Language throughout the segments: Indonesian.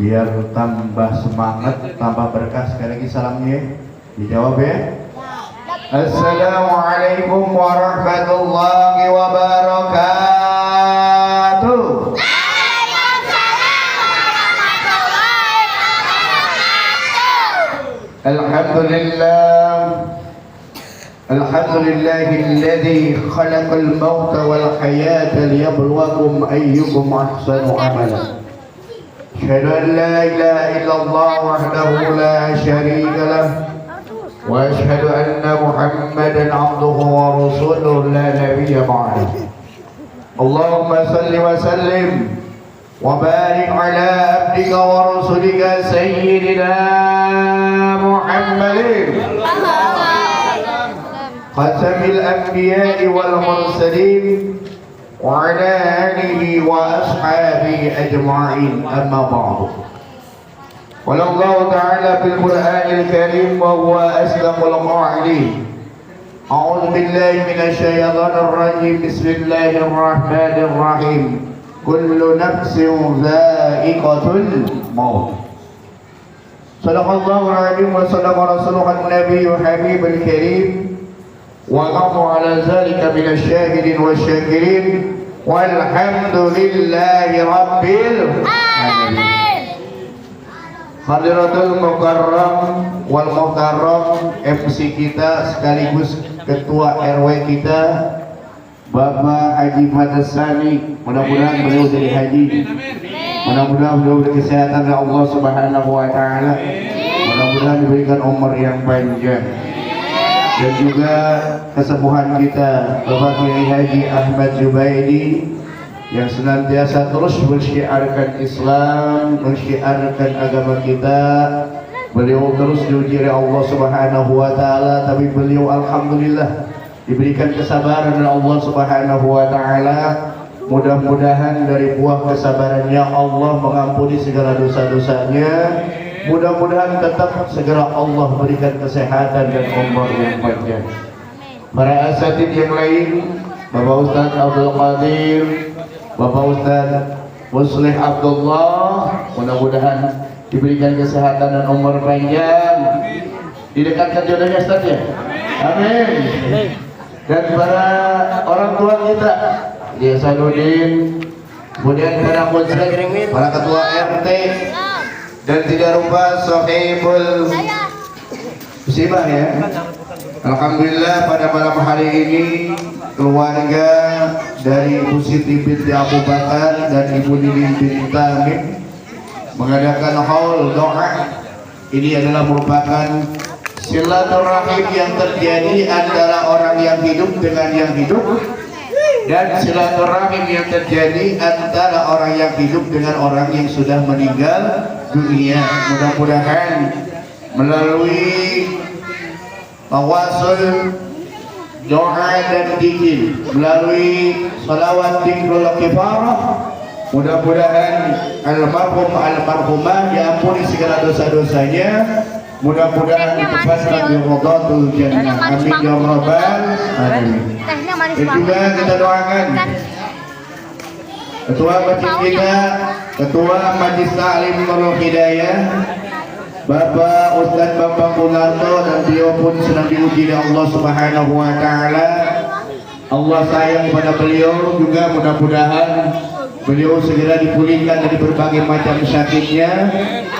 biar tambah semangat, tambah berkah. Sekali lagi salamnya dijawab ya. Assalamualaikum warahmatullahi wabarakatuh. Alhamdulillahilladzi khalaqal mauta wal hayata liyabluwakum ayyukum ahsanu amala. Asyhadu an la ilaha illallah wahdahu la syarika lah wa asyhadu anna Muhammadan abduhu wa rasuluhu la nabiyya ba'dahu. Allahumma salli wa sallim wa barik ala abdika wa rasulika sayyidina Muhammadin khatamil anbiya'i wal mursalin wa ala alihi wa ashabihi ajma'in, amma ba'du. Qala Allah ta'ala fil Qur'anil Karim wa huwa asdaqul qa'ilin. A'udzu billahi minasy syaithanir rajim. Bismillahir rahim. Kullu nafsin dha'iqatul maut. Sadaqallahul 'azim wa sadaqa rasuluhun nabiyyul habibul karim. ونحن على ذلك من الشاهدين والشاكرين والحمد لله رب العالمين. Hadiratul Mukarram wal Mukarram, MC kita sekaligus ketua RW kita Bapak Haji Madasani, mudah-mudahan beliau jadi haji, mudah-mudahan beliau diberi kesehatan dari Allah Subhanahu wa taala, mudah-mudahan diberikan umur yang panjang. Dan juga kesembuhan kita Bapak Kiai Haji Ahmad Jubaidi yang senantiasa terus mensyiarkan Islam, mensyiarkan agama kita. Beliau terus diuji oleh Allah Subhanahu wa taala, tapi beliau alhamdulillah diberikan kesabaran oleh Allah Subhanahu wa taala. Mudah-mudahan dari buah kesabarannya Allah mengampuni segala dosa-dosanya. Mudah-mudahan tetap segera Allah berikan kesehatan dan umur yang panjang. Para asatid yang lain, Bapak Ustaz Abdul Qadir, Bapak Ustaz Muslih Abdullah, mudah-mudahan diberikan kesehatan dan umur panjang. Didekatkan jodohnya Ustaz ya. Amin. Dan para orang tua kita, Dia Sanuddin, kemudian para muslim, para ketua RT, dan tidak lupa sahibul musibah ya. Alhamdulillah pada malam hari ini keluarga dari Ibu Siti binti Abu Bakar dan Ibu Lili binti Tamim mengadakan haul doa. Ini adalah merupakan silaturahim yang terjadi antara orang yang hidup dengan yang hidup, dan silaturahim yang terjadi antara orang yang hidup dengan orang yang sudah meninggal dunia. Mudah-mudahan melalui tawasul, doa dan zikir, melalui salawat dzikrul kifarah, mudah-mudahan almarhum almarhumah diampuni segala dosa-dosanya. Mudah-mudahan ditempatkan di Ridhatul Jannah. Amin ya rabbal alamin. Dan juga kita doakan Ketua Masjid kita, Ketua Majelis Ta'lim Nurul Hidayah, Bapak Ustaz Bambang Bunarto, dan beliau pun sedang diuji oleh Allah Subhanahu wa taala. Allah sayang pada beliau juga, mudah-mudahan beliau segera dipulihkan dari berbagai macam sakitnya.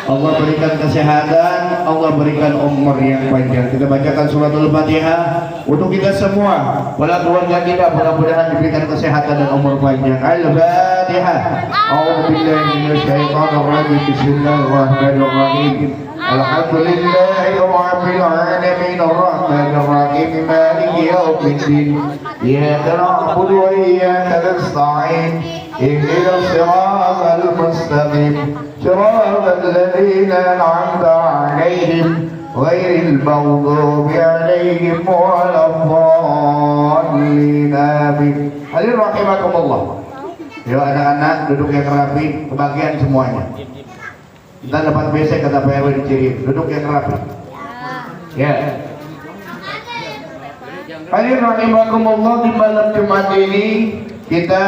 Allah berikan kesehatan, Allah berikan umur yang panjang. Kita bacakan suratul Fatihah untuk kita semua, pada keluarga kita, mudah-mudahan diberikan kesehatan dan umur panjang. Al-Fatihah. A'udzubillahi minasyaitonir rajim. Bismillahirrahmanirrahim. Alhamdulillahi rabbil alamin arrahmanir rahim maliki yaumiddin iyyaka na'budu wa iyyaka nasta'in ihdinas siratal mustaqim siratal ladzina an'amta 'alaihim ghairil maghdubi 'alaihim waladdallin. Amin. Hadirin rahimakumullah. Yuk anak-anak duduk yang rapi, kebagian semuanya. Kita dapat besek kata Pak RW di Ciri, duduk yang rapi. Ya. Hadirin rahimakumullah, di malam Jumat ini kita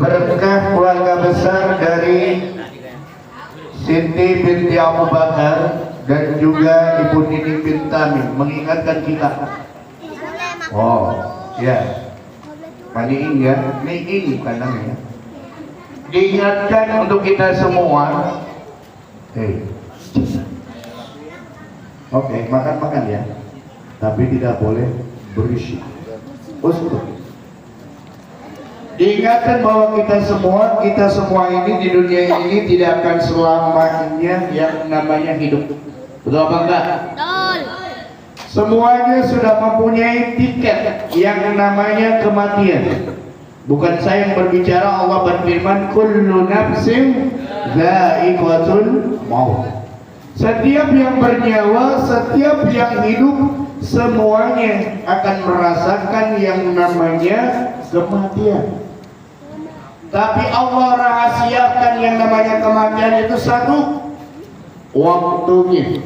berkah keluarga besar dari Siti binti Abu Bakar dan juga Ibu Nining bin Tamim mengingatkan kita. Oh, ya. Maniing ya, niing bukan namanya. Diingatkan untuk kita semua. Oke, makan-makan ya. Tapi tidak boleh berisik. Usut. Diingatkan bahwa kita semua ini di dunia ini tidak akan selamanya yang namanya hidup. Betul apa enggak? Betul. Semuanya sudah mempunyai tiket yang namanya kematian. Bukan saya yang berbicara, Allah berfirman, kullu nafsin dha'iqatul maut. Setiap yang bernyawa, setiap yang hidup, semuanya akan merasakan yang namanya kematian. Tapi Allah rahasiakan yang namanya kematian itu satu, waktunya,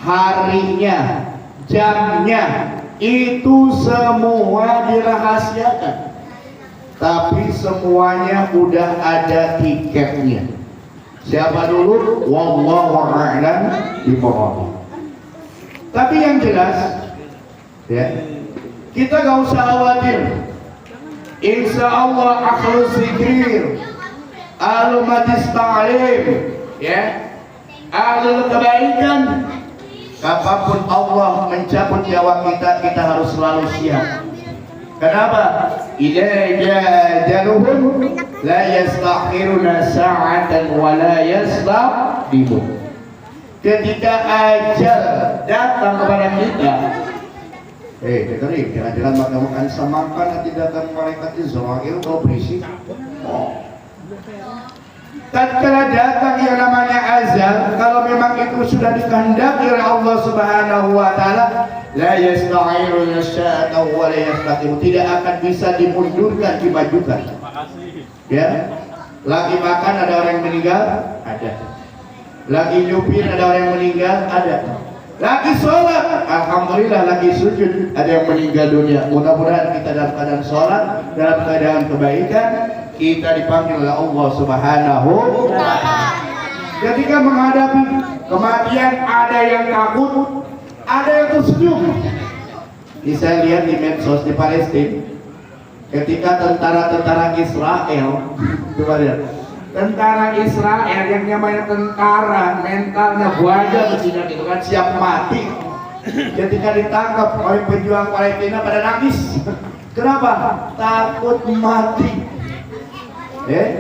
harinya, jamnya, itu semua dirahasiakan. Tapi semuanya udah ada tiketnya. Siapa dulu? Wallahu a'lam bishawab. Tapi yang jelas, ya, kita gak usah khawatir. Insya Allah akhlus zikir, ahlul majlis ta'lim, ya, ahlul kebaikan. Kapanpun Allah mencabut nyawa kita, kita harus selalu siap. Kenapa? Idza jaluhum la yastakhiruna sa'atan wa la yastaqdimun. Ketika ajal datang kepada kita, dengerin, jangan-jangan makan samakan nanti datang malaikat Israel kau berisik. Tatkala datang yang namanya azal, kalau memang itu sudah dikehendaki oleh Allah Subhanahu wa taala, la yasta'iruna sya'atan wa la yastaqimu, tidak akan bisa dimundurkan, dimajukan. Ya. Lagi makan ada orang yang meninggal, ada. Lagi nyupir ada orang yang meninggal, ada. Lagi sholat, alhamdulillah, lagi sujud, ada yang meninggal dunia. Mudah-mudahan kita dalam keadaan sholat, dalam keadaan kebaikan, kita dipanggil oleh Allah Subhanahu wa ta'ala. Ketika menghadapi kematian, ada yang takut, ada yang tersenyum. Ini saya lihat di medsos di Palestina, ketika tentara-tentara Israel, coba lihat, tentara Israel yang namanya tentara mentalnya buaya begini gitu kan, siap mati. Ketika ditangkap oleh pejuang Palestina pada nangis. Kenapa? Takut mati.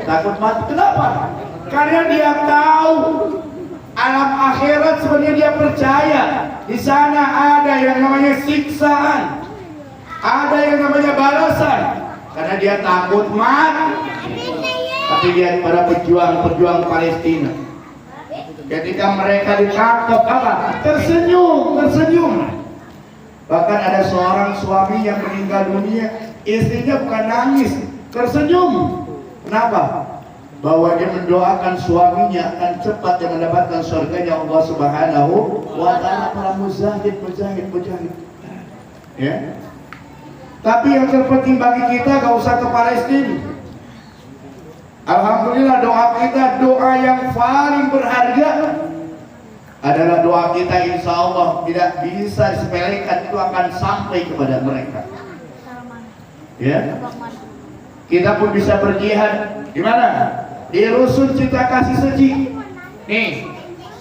Takut mati. Kenapa? Karena dia tahu alam akhirat, sebenarnya dia percaya di sana ada yang namanya siksaan, ada yang namanya balasan. Karena dia takut mati. Tapi lihat para pejuang Palestina, ketika mereka ditangkap apa? Tersenyum. Bahkan ada seorang suami yang meninggal dunia, istrinya bukan nangis, tersenyum. Kenapa? Bahwa dia mendoakan suaminya akan cepat yang mendapatkan surganya Allah Subhanahu wa ta'ala. Para mujahid. Ya. Tapi yang terpenting bagi kita, gak usah ke Palestina. Alhamdulillah, doa kita, doa yang paling berharga adalah doa kita, insya Allah tidak bisa disepelekan, itu akan sampai kepada mereka. Ya, kita pun bisa berjihad. Di mana? Di Rusun Citra Kasih Suci. Nih,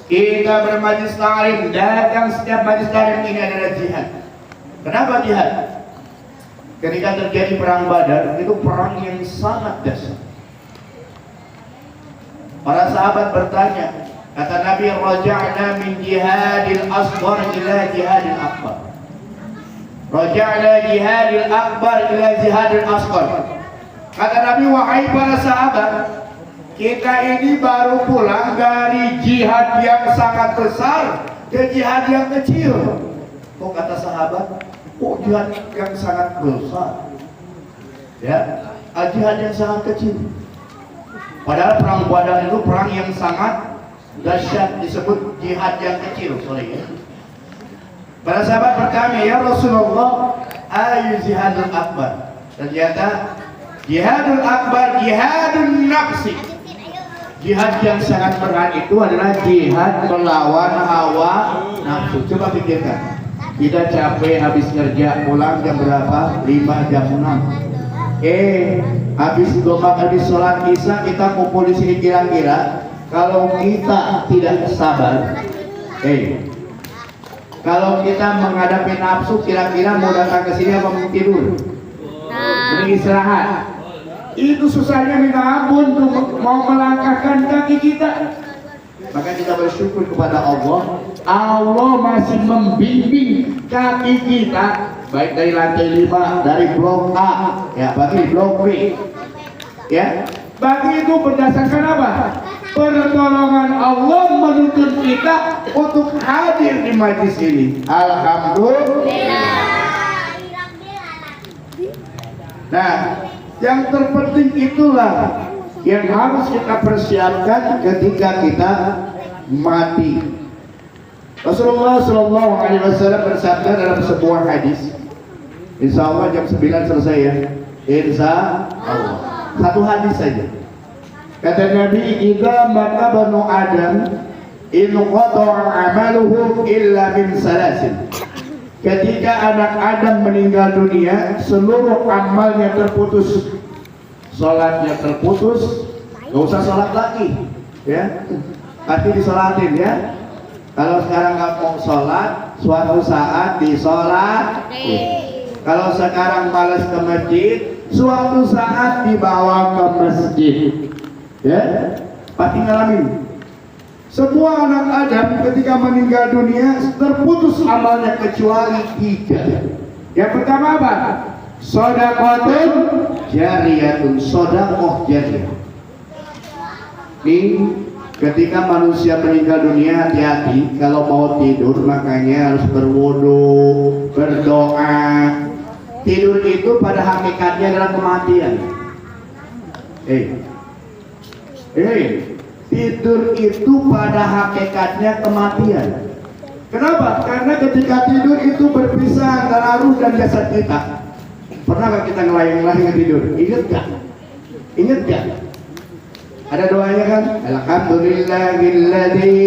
kita bermajlis ta'lim, datang setiap majlis ta'lim ini adalah jihad. Kenapa jihad? Ketika terjadi perang Badar, itu perang yang sangat dahsyat. Para sahabat bertanya, kata Nabi, raja'na min jihadil asghar ila jihadil akbar. Raja'na jihadil akbar ila jihadil asghar. Kata Nabi, wahai para sahabat, kita ini baru pulang dari jihad yang sangat besar ke jihad yang kecil. Kok kata sahabat, kok jihad yang sangat besar? Ya, jihad yang sangat kecil. Padahal perang Badar itu perang yang sangat dahsyat, disebut jihad yang kecil. Para sahabat bertanya, ya Rasulullah, ayu jihadul akbar? Ternyata jihadul akbar jihadun nafsi. Jihad yang sangat berat itu adalah jihad melawan hawa nafsu. Coba pikirkan, kita capek habis kerja, pulang jam berapa? 5 jam 6. Habis domak, habis sholat isya kita kumpul di sini, kira-kira kalau kita tidak sabar, kalau kita menghadapi nafsu, kira-kira mau datang ke sini apa mau tidur? Beristirahat. Itu susahnya minta ampun untuk mau melangkahkan kaki kita. Maka kita bersyukur kepada Allah. Allah masih membimbing kaki kita, baik dari lantai 5, dari blok A, ya, bagi blok B, ya. Bagi itu berdasarkan apa? Pertolongan Allah menuntun kita untuk hadir di majlis ini. Alhamdulillah. Nah, yang terpenting itulah yang harus kita persiapkan ketika kita mati. Rasulullah Shallallahu Alaihi Wasallam bersabda dalam sebuah hadis, Insya Allah jam 9 selesai ya. Insya Allah. Satu hadis saja. Kata Nabi, "Idza mata banu Adam, in qata'a amaluhu illa min salasin." Ketika anak Adam meninggal dunia, seluruh amalnya terputus. Sholatnya terputus, gak usah sholat lagi, ya. Pasti disolatin, ya. Kalau sekarang nggak mau sholat, suatu saat disolat. Kalau sekarang malas ke masjid, suatu saat dibawa ke masjid, ya. Pasti ngalamin. Semua anak Adam ketika meninggal dunia terputus amalnya kecuali 3. Yang pertama apa? Shadaqatun jariyatun, sedekah jariyah. Ini ketika manusia meninggal dunia, hati-hati kalau mau tidur, makanya harus berwudu, berdoa. Tidur itu pada hakikatnya adalah kematian. Tidur itu pada hakikatnya kematian. Kenapa? Karena ketika tidur itu berpisah antara ruh dan jasad kita. Pernah gak kita ngelayang-layang tidur? Ingat gak? Ingat gak? Ada doanya kan? Alhamdulillahilladzi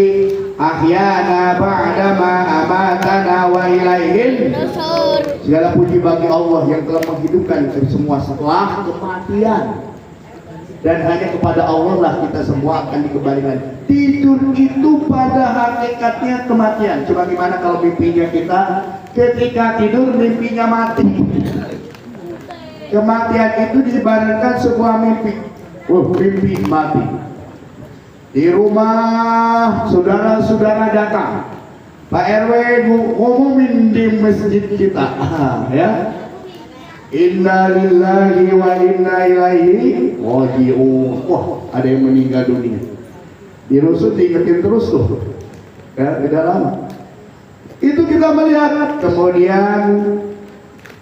ahyana ba'dama amatana wa ilaihin nusyur. Segala puji bagi Allah yang telah menghidupkan kita semua setelah kematian. Dan hanya kepada Allah lah kita semua akan dikembalikan. Tidur itu pada hakikatnya kematian. Coba gimana kalau mimpinya kita ketika tidur mimpinya mati. Kematian itu diibaratkan sebuah mimpi. Mimpi mati. Di rumah saudara-saudara datang, Pak RW ngumumin di masjid kita, ya. Inna lillahi wa inna ilaihi raji'un. Wah, ada yang meninggal dunia. Dirusut, diingetin terus tuh, ya, tidak lama. Itu kita melihat, kemudian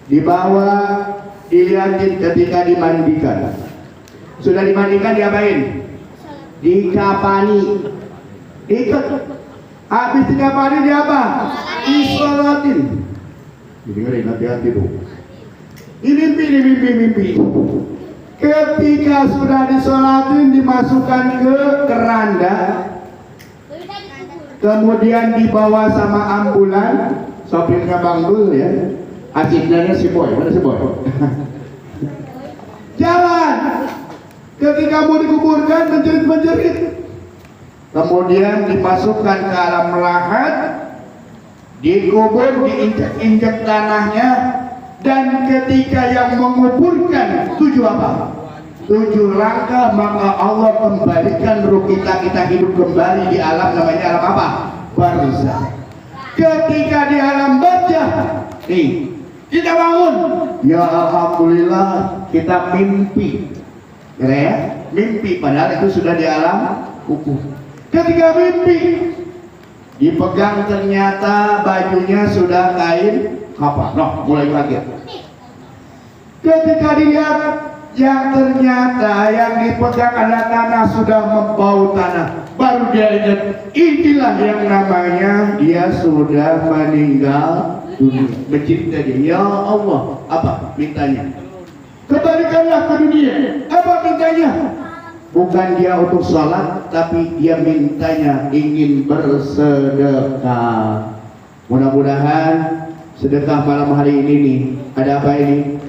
dibawa, dilihatin ketika dimandikan. Sudah dimandikan, diapain? Dikapani, diikat. Habis dikapani diapa? Disolatin. Jadi ngeri, hati-hati tuh. Ini mimpi. Ketika sudah disolatin, dimasukkan ke keranda, kemudian dibawa sama ambulan, sopirnya Bang Dul, ya. Asistennya si Boy, mana si Boy? Jalan. Ketika mau dikuburkan, menjerit-menjerit. Kemudian dimasukkan ke alam lahat, dikubur, diinjak-injak tanahnya. Dan ketika yang menguburkan 7 apa? 7 langkah, maka Allah kembalikan ruh kita hidup kembali di alam, namanya alam apa? Barzakh. Ketika di alam barzakh, nih kita bangun, ya alhamdulillah kita mimpi, ya, mimpi padahal itu sudah di alam kubur. Ketika mimpi dipegang, ternyata bajunya sudah kain apa? Noh, mulai kaget. Ketika dilihat, yang ternyata yang dipegang adalah tanah, sudah membau tanah. Baru dia ingat, inilah yang namanya dia sudah meninggal dunia. Mencipta dia, ya Allah, apa mintanya? Kembalikanlah ke dunia. Apa mintanya? bukan dia untuk sholat, tapi dia mintanya ingin bersedekah. Mudah-mudahan sedekah malam hari ini nih, ada apa ini?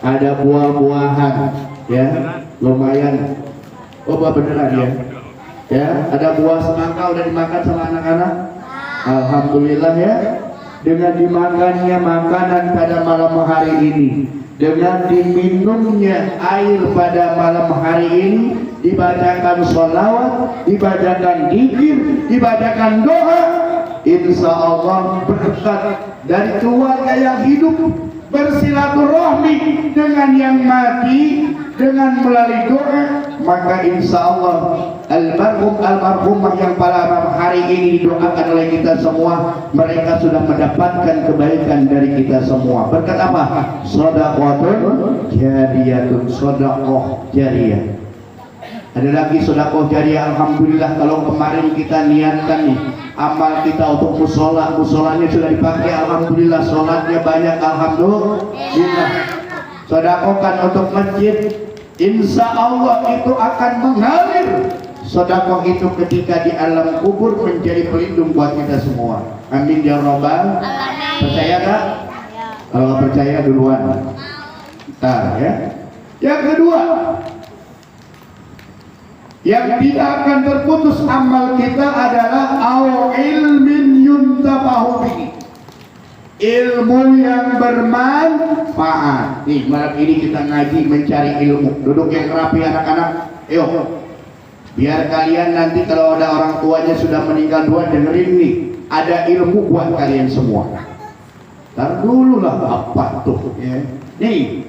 Ada buah-buahan, ya, lumayan. Oh, buah beneran ya? Ya, ada buah semangka udah dimakan sama anak-anak. Alhamdulillah ya. Dengan dimakannya makanan pada malam hari ini, dengan diminumnya air pada malam hari ini, dibacakan sholawat, dibacakan dzikir, dibacakan doa, insya Allah berkat dari keluarga yang hidup bersilaturahmi dengan yang mati dengan melalui doa, maka insya Allah almarhumah yang pada hari ini didoakan oleh kita semua, mereka sudah mendapatkan kebaikan dari kita semua. Berkat apa? Shadaqatun jariyatun, sedekah jariyah. Ada lagi sedekah jariyah. Alhamdulillah, kalau kemarin kita niatkan nih amal kita untuk musolanya sudah dipakai, alhamdulillah, sholatnya banyak, alhamdulillah. Sedekahkan untuk masjid, insya Allah itu akan mengalir. Sedekah itu ketika di alam kubur menjadi pelindung buat kita semua. Amin ya rabbal alamin. Percaya gak? Kalau gak percaya duluan. Ntar ya. Yang kedua, yang tidak akan terputus amal kita adalah au ilmin yuntafahu bihi, ilmu yang bermanfaat. Nih malam ini kita ngaji mencari ilmu. Duduk yang rapi anak-anak. Ayo, biar kalian nanti kalau ada orang tuanya sudah meninggal dua, dengerin nih, ada ilmu buat kalian semua. Ntar dulu lah apa tuh ya. Nih,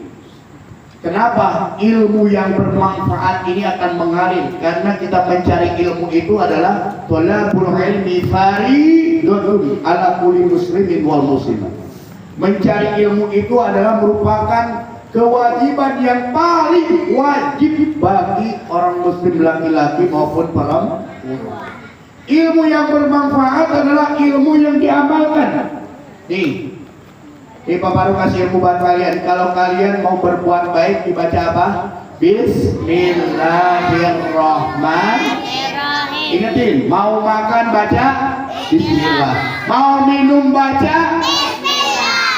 kenapa ilmu yang bermanfaat ini akan mengalir? Karena kita mencari ilmu itu adalah thalabul ilmi faridatun ala kulli muslimin wal muslimah. Mencari ilmu itu adalah merupakan kewajiban yang paling wajib bagi orang muslim laki-laki maupun perempuan. Ilmu yang bermanfaat adalah ilmu yang diamalkan. Nih, Pak Baru kasih ilmu buat kalian. Kalau kalian mau berbuat baik, dibaca apa? Bismillahirrahmanirrahim. Ingetin, mau makan baca Bismillah. Mau minum baca Bismillah.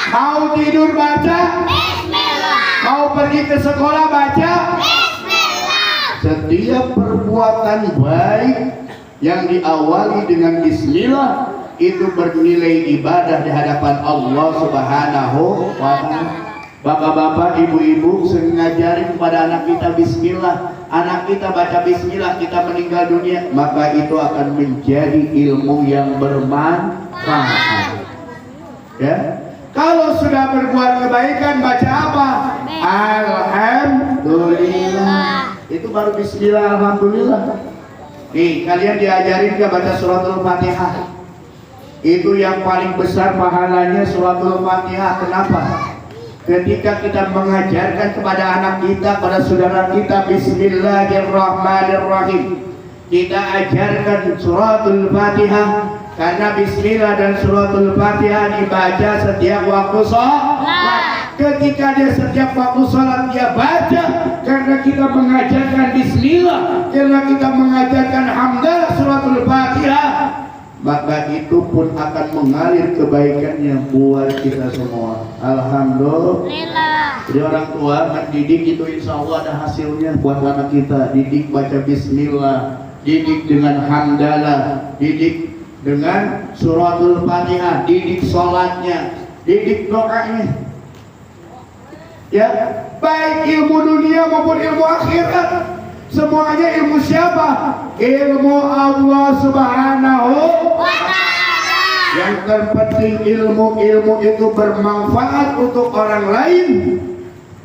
Mau tidur baca Bismillah. Mau pergi ke sekolah baca Bismillah. Setiap perbuatan baik yang diawali dengan Bismillah itu bernilai ibadah di hadapan Allah Subhanahu wa ta'ala. Bapak-bapak, ibu-ibu, sering ngajarin kepada anak kita Bismillah. Anak kita baca Bismillah, kita meninggal dunia, maka itu akan menjadi ilmu yang bermanfaat. Ya, kalau sudah berbuat kebaikan, baca apa? Alhamdulillah. Itu baru Bismillah, alhamdulillah. Nih, kalian diajarin ke baca suratul Fatihah. Itu yang paling besar pahalanya suratul Fatihah. Kenapa? Ketika kita mengajarkan kepada anak kita, pada saudara kita Bismillahirrahmanirrahim, kita ajarkan suratul Fatihah, karena Bismillah dan suratul Fatihah dibaca setiap waktu sholat. Ketika dia setiap waktu sholat dia baca, karena kita mengajarkan Bismillah, karena kita mengajarkan hamdalah suratul Fatihah, maka itu pun akan mengalir kebaikannya buat kita semua. Alhamdulillah. Jadi orang tua mendidik itu insya Allah ada hasilnya buat anak kita. Didik baca Bismillah, didik dengan hamdalah, didik dengan suratul Fatihah, didik sholatnya, didik doanya. Ya, baik ilmu dunia maupun ilmu akhirat. Semuanya ilmu siapa? Ilmu Allah Subhanahu wa ta'ala. Yang terpenting ilmu itu bermanfaat untuk orang lain,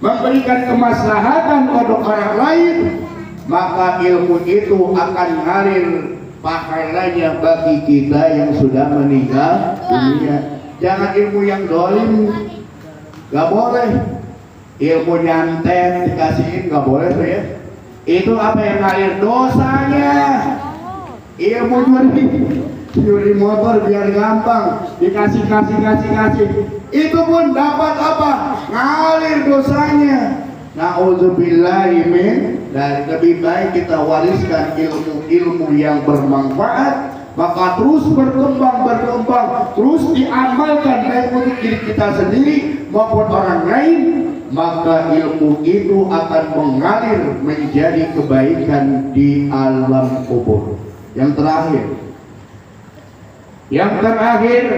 memberikan kemaslahatan untuk orang lain, maka ilmu itu akan ngalir pahalanya bagi kita yang sudah meninggal dunia. Jangan ilmu yang dolim, gak boleh. Ilmu nyantet dikasihin gak boleh tuh ya. Itu apa yang ngalir? Dosanya. Ilmu nyuri motor biar gampang, dikasih. Itu pun dapat apa? Ngalir dosanya. Na'udzubillahi min dan lebih baik kita wariskan ilmu-ilmu yang bermanfaat, maka terus berkembang, terus diamalkan baik untuk diri kita sendiri maupun orang lain, maka ilmu itu akan mengalir menjadi kebaikan di alam kubur. Yang terakhir,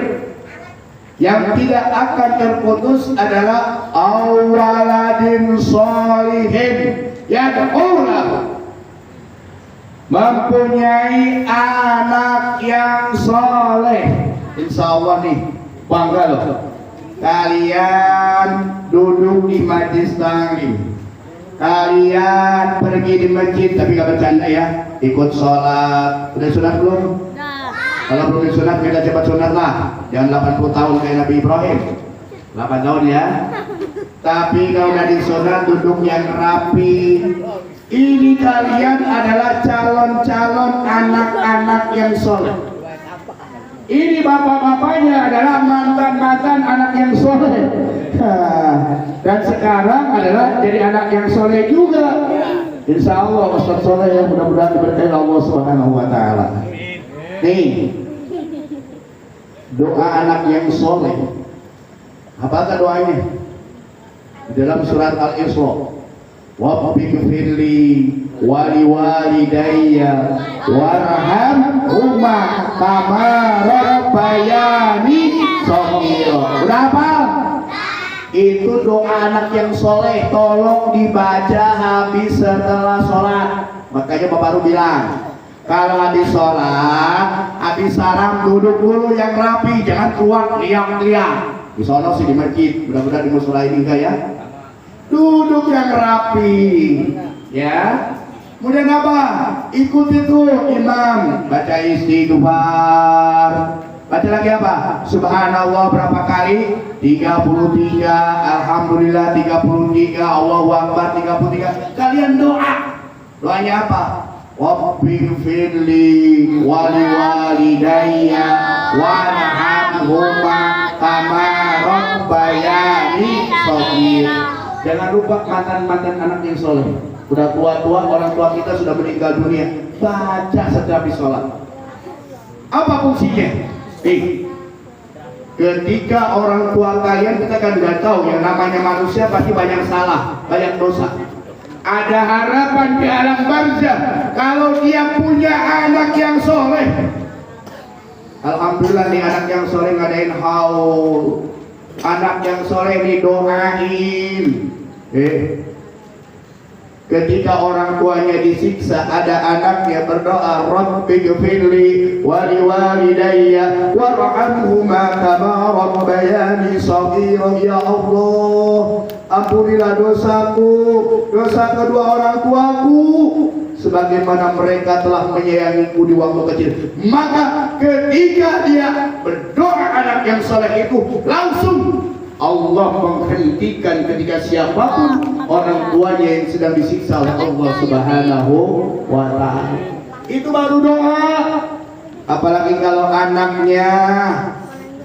yang tidak akan terputus adalah awaladin sholihin yad'ulahu, mempunyai anak yang soleh. Insya Allah nih, bangga loh kalian duduk di majlis taklim, kalian pergi di masjid, tapi gak bercanda ya, ikut sholat. Udah sunat belum? Kalau belum sunat, kita cepat sunat lah. Jangan 80 tahun kayak Nabi Ibrahim, 8 tahun ya. Tapi kalau udah disunat, duduk yang rapi. Ini kalian adalah calon-calon anak-anak yang soleh. Ini bapak-bapaknya adalah mantan-mantan anak yang soleh. Dan sekarang adalah jadi anak yang soleh juga. Insya Allah Ustaz soleh yang mudah-mudahan diberkahi Allah Subhanahu Wa Taala. Nih, doa anak yang soleh. Apakah doanya? Dalam surat Al-Isra, Wabbighfirli waliwalidayya warhamhuma kama rabbayani shaghira. Udah hafal? Itu doa anak yang soleh, tolong dibaca habis setelah sholat. Makanya Bapak Ru bilang, kalau habis sholat, habis salam duduk dulu yang rapi, jangan keluar liang-liang. Di sono sih di masjid, mudah-mudahan di musola ini enggak ya. Duduk yang rapi, ya. Kemudian apa? Ikuti tuh imam, baca istighfar. Baca lagi apa? Subhanallah berapa kali? 33, Alhamdulillah 33, Allahu Akbar 33. Kalian doa. Doanya apa? Wabbighfirli waliwalidayya warhamhuma kama rabbayani shaghira. Jangan lupa mantan-mantan anak yang soleh. Udah tua-tua, orang tua kita sudah meninggal dunia, baca setiap habis sholat. Apa fungsinya? Ketika orang tua kalian, kita kan nggak tahu, yang namanya manusia pasti banyak salah, banyak dosa. Ada harapan di alam barzah kalau dia punya anak yang soleh. Alhamdulillah nih, anak yang soleh ngadain haul, anak yang soleh didoain. Ketika orang tuanya disiksa, ada anaknya berdoa, Rabbighfirli waliwalidayya warhamhuma kama rabbayani shaghira. Ya Allah, ampunilah dosaku, dosa kedua orang tuaku, sebagaimana mereka telah menyayangiku di waktu kecil. Maka ketika dia berdoa anak yang soleh itu, langsung Allah menghentikan ketika siapapun orang tuanya yang sedang disiksa oleh Allah Subhanahu wa Ta'ala. Itu baru doa. Apalagi kalau anaknya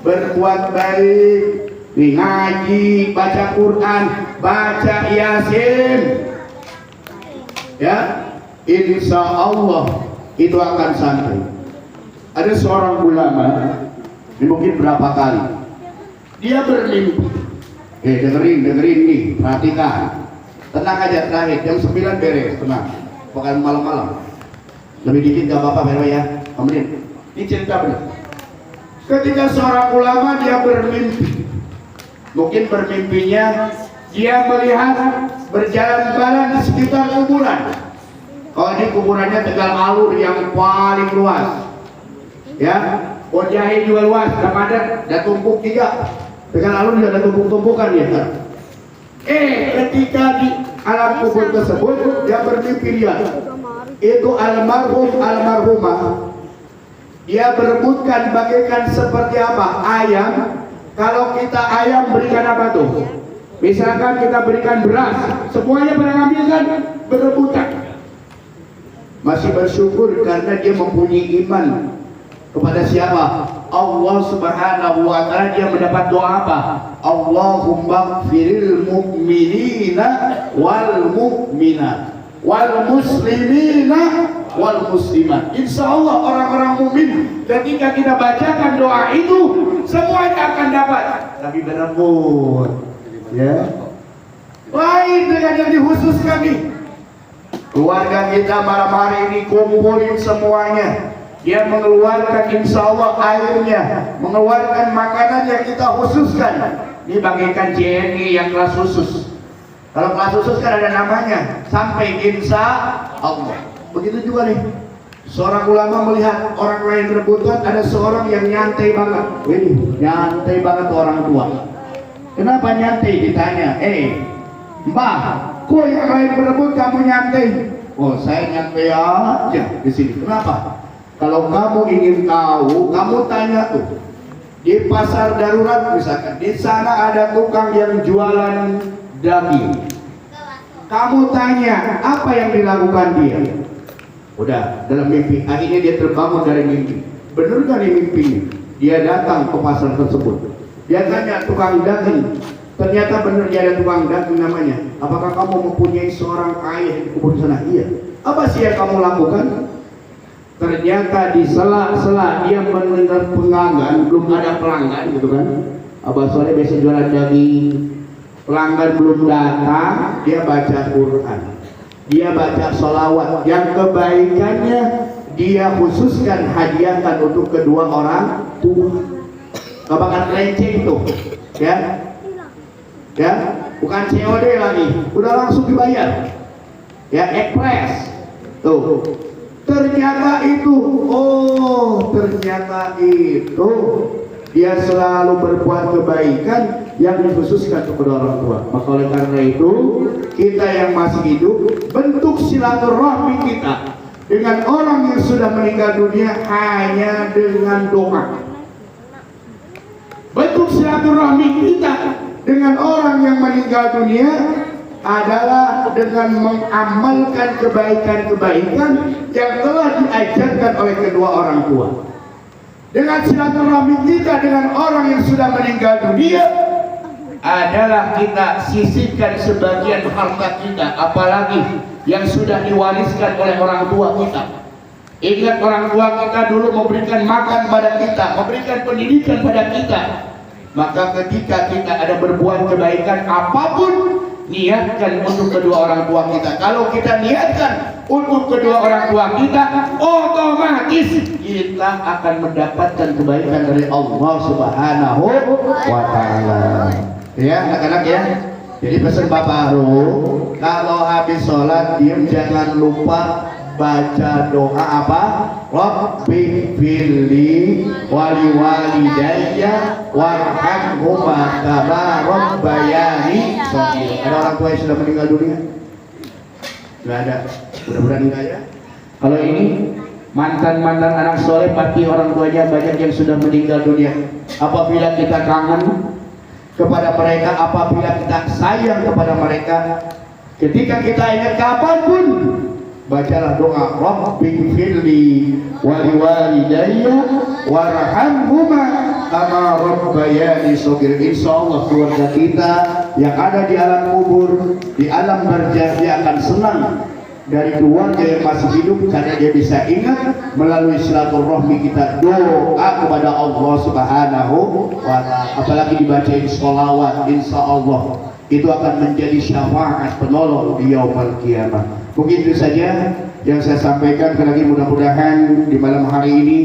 berbuat baik, ngaji, baca Quran, baca Yasin, ya, insya Allah itu akan sampai. Ada seorang ulama, mungkin berapa kali dia bermimpi. Dengerin nih, perhatikan. Tenang aja, terakhir jam 9 beres, tenang. Bukan malam-malam. Lebih dikit gak apa-apa, Bero ya. Amin. Ini cerita benar. Ketika seorang ulama dia bermimpi, mungkin bermimpinya dia melihat berjalan-jalan di sekitar kuburan. Kalau ini kuburannya Tegal Alur yang paling luas, ya. Jahe juga luas, ada tumpuk 3. Tegal Alur juga ada tumpuk-tumpukan ya. Ketika di alam kubur tersebut dia bermimpi lihat itu almarhumah, dia berebutkan bagaikan seperti apa? Ayam. Kalau kita ayam berikan apa tuh? Misalkan kita berikan beras, semuanya pada ngambil kan, berebutan. Masih bersyukur karena dia mempunyai iman kepada siapa? Allah Subhanahu wa Ta'ala. Dia mendapat doa apa? Allahumma firil mu'minina wal mu'minat. wal muslimina wal muslimat. Insya Allah orang-orang mukmin ketika kita bacakan doa itu semuanya akan dapat. Tapi berebut, ya. Lain dengan yang dikhususkan nih. Keluarga kita malam hari ini kumpulin semuanya. Dia mengeluarkan insya Allah airnya, mengeluarkan makanan yang kita khususkan. Ini bagikan JNI yang kelas khusus. Kalau kelas khusus kan ada namanya, sampai insya Allah. Begitu juga nih, seorang ulama melihat orang lain rebutan, ada seorang yang nyantai banget. Wih, nyantai banget tuh orang tua. Kenapa nyantai? Ditanya, Mbah, kok yang lain berebut kamu nyantai? Oh, saya nyantai aja di sini. Kenapa? Kalau kamu ingin tahu, kamu tanya tuh di pasar darurat misalkan, di sana ada tukang yang jualan daging. Kamu tanya apa yang dilakukan dia? Udah dalam mimpi, akhirnya dia terbangun dari mimpi. Benar gak nih mimpinya? Dia datang ke pasar tersebut. Dia tanya tukang daging. Ternyata benar dia ada tukang daging namanya. Apakah kamu mempunyai seorang ayah di kubur sana? Iya. Apa sih yang kamu lakukan? Ternyata di sela-sela dia mendengar pelanggan, belum ada pelanggan gitu kan. Abah sore biasa jualan daging, pelanggan belum datang, dia baca Quran, dia baca sholawat, yang kebaikannya dia khususkan hadiahkan untuk kedua orang tua. Gak bakal receh tuh, ya, bukan COD lagi, udah langsung dibayar, ya, ekspres tuh. Ternyata itu dia selalu berbuat kebaikan yang dikhususkan kepada orang tua. Maka oleh karena itu kita yang masih hidup, bentuk silaturahmi kita dengan orang yang sudah meninggal dunia hanya dengan doa. Bentuk silaturahmi kita dengan orang yang meninggal dunia adalah dengan mengamalkan kebaikan-kebaikan yang telah diajarkan oleh kedua orang tua. Dengan silaturahmi kita dengan orang yang sudah meninggal dunia adalah kita sisihkan sebagian harta kita, apalagi yang sudah diwariskan oleh orang tua kita. Ingat, orang tua kita dulu memberikan makan pada kita, memberikan pendidikan pada kita. Maka ketika kita ada berbuat kebaikan apapun, niatkan untuk kedua orang tua kita. Kalau kita niatkan untuk kedua orang tua kita, otomatis kita akan mendapatkan kebaikan dari Allah Subhanahu wa Ta'ala. Ya, anak-anak ya. Jadi pesan Bapak Haru, kalau habis sholat diam, jangan lupa baca doa apa? Rabbi firli wali walidayya warhamhuma kama rabbayani shaghira. Ada orang tua yang sudah meninggal dunia? Enggak ada. Mudah-mudahan enggak ya. Kalau ini mantan-mantan anak soleh, pasti orang tuanya banyak yang sudah meninggal dunia. Apabila kita kangen kepada mereka, apabila kita sayang kepada mereka, ketika kita ingat kapanpun, bacalah doa Rabbi firli wali walidayya warhamhuma kama rabbayani shaghira. Insyaallah keluarga kita yang ada di alam kubur, di alam barzakh, dia akan senang dari keluarga yang masih hidup karena dia bisa ingat melalui silaturahmi kita doa kepada Allah Subhanahu wa Ta'ala. Apalagi dibacain sholawat, insyaallah itu akan menjadi syafaat penolong di yaumul qiyamah. Mungkin itu saja yang saya sampaikan. Lagi mudah-mudahan di malam hari ini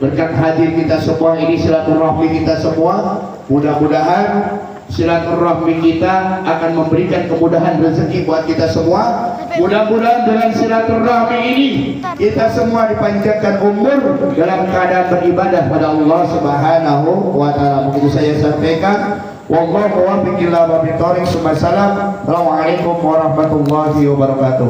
berkat hadir kita semua ini, silaturahmi kita semua, mudah-mudahan silaturahmi kita akan memberikan kemudahan rezeki buat kita semua. Mudah-mudahan dengan silaturahmi ini kita semua dipanjangkan umur dalam keadaan beribadah pada Allah Subhanahu wa Ta'ala. Begitu saya sampaikan. Wallahu a'lam bishawab. Assalamualaikum warahmatullahi wabarakatuh.